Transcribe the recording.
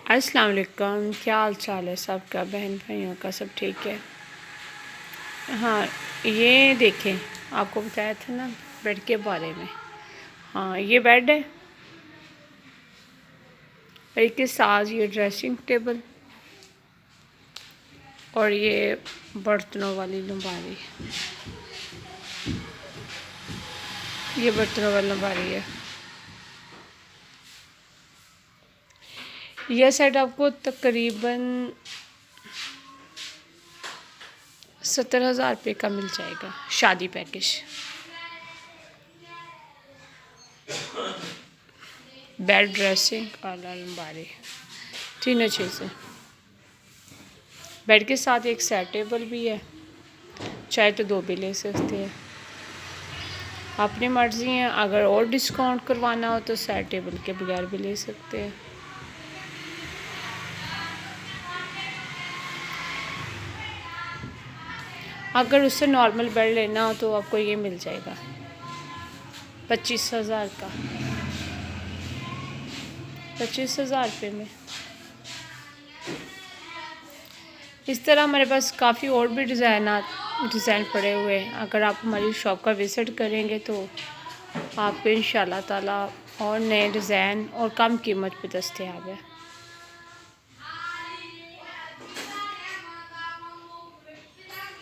السلام علیکم، کیا حال چال ہے سب کا؟ بہن بھائیوں کا سب ٹھیک ہے؟ ہاں، یہ دیکھیں، آپ کو بتایا تھا نا بیڈ کے بارے میں۔ ہاں، یہ بیڈ ہے اور اس کے ساتھ یہ ڈریسنگ ٹیبل اور یہ برتنوں والی لمباری، یہ برتنوں والی لمباری ہے۔ یہ سیٹ آپ کو تقریباً 70,000 روپے کا مل جائے گا، شادی پیکج۔ بیڈ، ڈریسنگ اور لمباری، تینوں چیزیں۔ بیڈ کے ساتھ ایک سیٹ ٹیبل بھی ہے، چاہے تو 2 بھی لے سکتے ہیں، اپنی مرضی ہے۔ اگر اور ڈسکاؤنٹ کروانا ہو تو سیٹ ٹیبل کے بغیر بھی لے سکتے ہیں۔ اگر اس سے نارمل بیڈ لینا ہو تو آپ کو یہ مل جائے گا 25,000 کا، 25,000 روپے میں۔ اس طرح ہمارے پاس کافی اور بھی ڈیزائن پڑے ہوئے ہیں۔ اگر آپ ہماری شاپ کا وزٹ کریں گے تو آپ کو انشاءاللہ تعالیٰ اور نئے ڈیزائن اور کم قیمت پہ دستیاب ہے۔